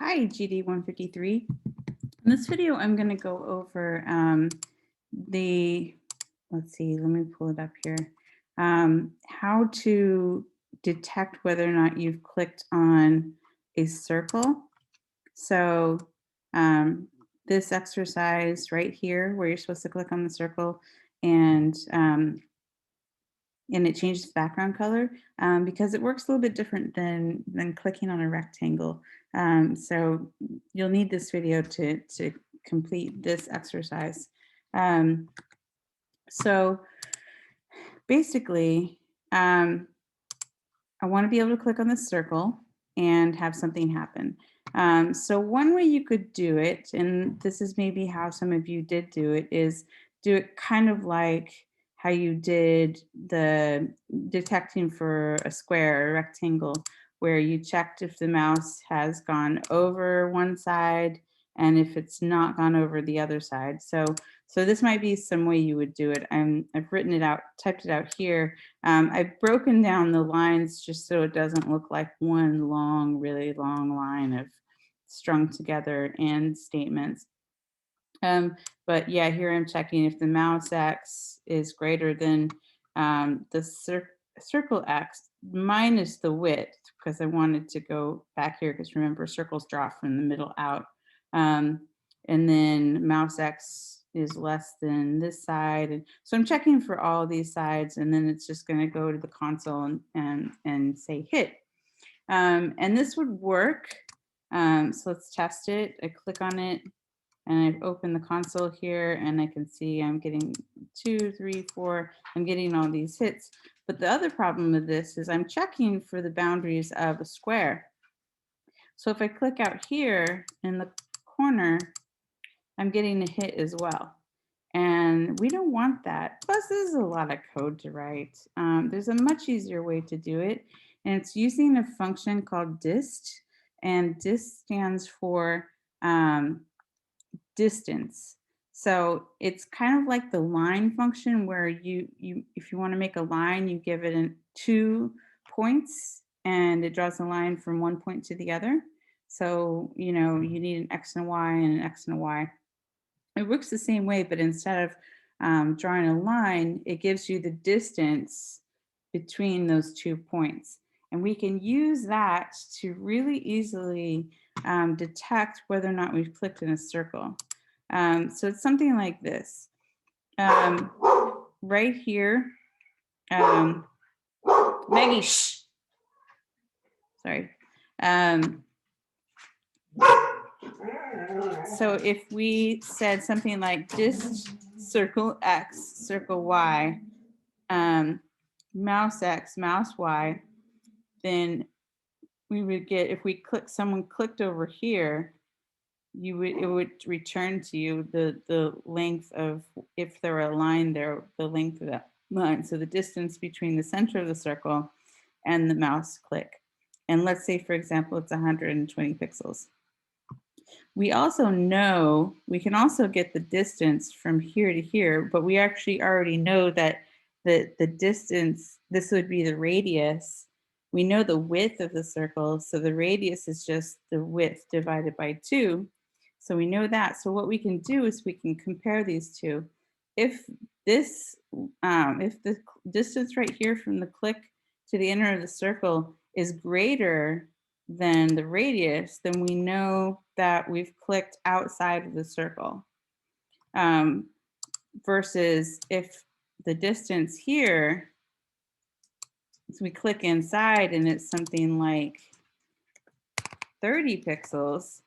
Hi, GD153. In this video, I'm going to go over the, let's see, let me pull it up here, how to detect whether or not you've clicked on a circle. So um, this exercise right here, where you're supposed to click on the circle and and it changes the background color because it works a little bit different than clicking on a rectangle. So you'll need this video to complete this exercise. Um, so basically, um, I want to be able to click on the circle and have something happen. So one way you could do it, and this is maybe how some of you did do it, is do it kind of like how you did the detecting for a square or a rectangle, where you checked if the mouse has gone over one side and if it's not gone over the other side. So this might be some way you would do it. I've written it out, typed it out here. I've broken down the lines just so it doesn't look like one long, really long line of strung together and statements. But yeah, here I'm checking if the mouse X is greater than the circle X minus the width, because I wanted to go back here because remember circles draw from the middle out. Um, and then mouse X is less than this side. And so I'm checking for all these sides, and then it's just going to go to the console and say hit. And this would work. So let's test it. I click on it and I've opened the console here and I can see I'm getting 2, 3, 4, I'm getting all these hits. But the other problem with this is I'm checking for the boundaries of a square. So if I click out here in the corner, I'm getting a hit as well. And we don't want that. Plus, this is a lot of code to write. There's a much easier way to do it, and it's using a function called dist, and dist stands for distance. So it's kind of like the line function where you if you want to make a line, you give it 2 points and it draws a line from one point to the other. So, you need an X and a Y and an X and a Y. It works the same way, but instead of drawing a line, it gives you the distance between those 2 points. And we can use that to really easily detect whether or not we've clicked in a circle. So it's something like this. Um, right here, um, Maggie, shh, sorry. Um, so if we said something like dist circle X, circle Y, mouse X, mouse Y, then we would get, if we someone clicked over here, it would return to you the length of, if there were a line there, the length of that line. So the distance between the center of the circle and the mouse click. And let's say, for example, it's 120 pixels. We also know, we can also get the distance from here to here, but we actually already know that the distance, this would be the radius. We know the width of the circle, so the radius is just the width divided by 2. So we know that. So what we can do is we can compare these two. If this, if the distance right here from the click to the inner of the circle is greater than the radius, then we know that we've clicked outside of the circle. Versus if the distance here, so we click inside and it's something like 30 pixels,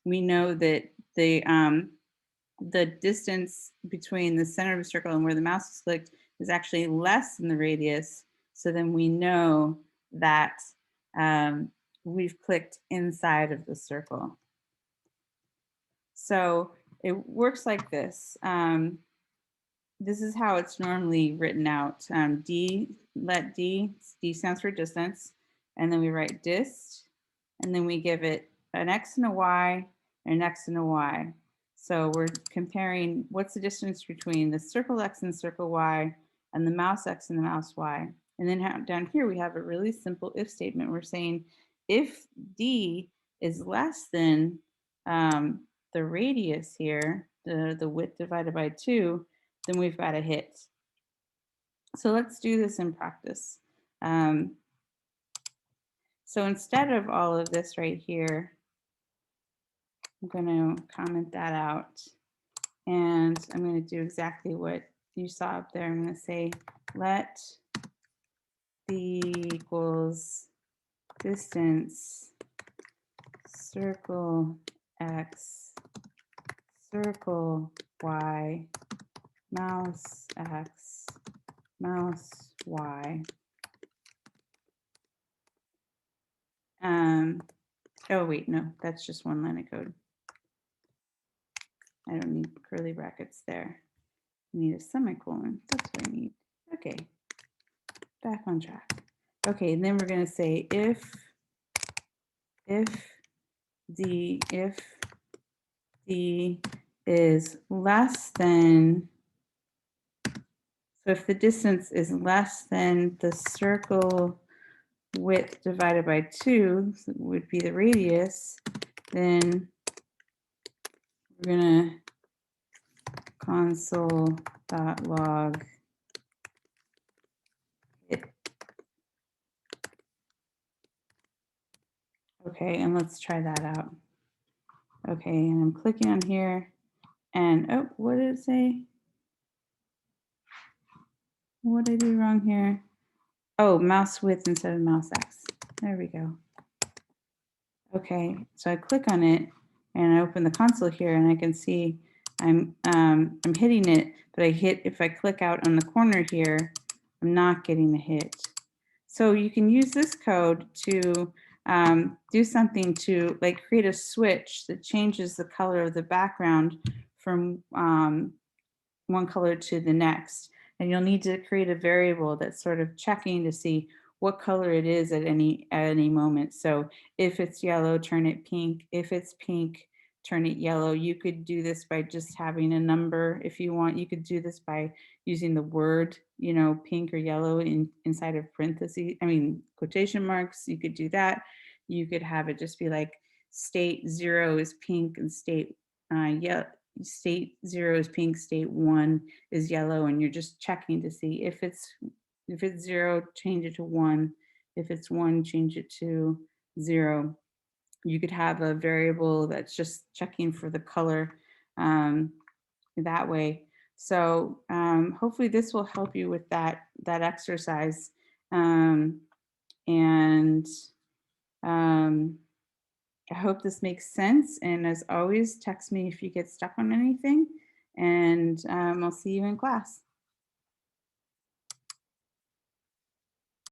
we know that the distance between the center of the circle and where the mouse is clicked is actually less than the radius. So then we know that we've clicked inside of the circle. So it works like this. This is how it's normally written out. D stands for distance, and then we write dist, and then we give it an X and a Y, and an X and a Y. So we're comparing what's the distance between the circle X and circle Y and the mouse X and the mouse Y. And then down here, we have a really simple if statement. We're saying if D is less than the radius here, the width divided by 2, then we've got a hit. So let's do this in practice. Um, so instead of all of this right here, I'm going to comment that out. And I'm going to do exactly what you saw up there. I'm going to say, let b equals distance circle x, circle y, mouse x, mouse y. Oh wait, no, that's just one line of code. I don't need curly brackets there. I need a semicolon. That's what I need. Okay, back on track. Okay, and then we're going to say if d is less than, so if the distance is less than the circle width divided by 2, so it would be the radius, then we're going to console.log it. Okay, and let's try that out. Okay, and I'm clicking on here, and oh, what did it say? What did I do wrong here? Oh, mouse width instead of mouse X. There we go. Okay, so I click on it and I open the console here, and I can see I'm hitting it, but if I click out on the corner here, I'm not getting a hit. So you can use this code to do something to like create a switch that changes the color of the background from one color to the next. And you'll need to create a variable that's sort of checking to see what color it is at any moment. So if it's yellow, turn it pink. If it's pink, turn it yellow. You could do this by just having a number if you want. You could do this by using the word, pink or yellow inside of parentheses, quotation marks. You could do that. You could have it just be like state 0 is pink and state state 0 is pink, state 1 is yellow, and you're just checking to see if it's 0, change it to 1. If it's 1, change it to 0. You could have a variable that's just checking for the color that way. So hopefully this will help you with that exercise. And I hope this makes sense. And as always, text me if you get stuck on anything. And I'll see you in class.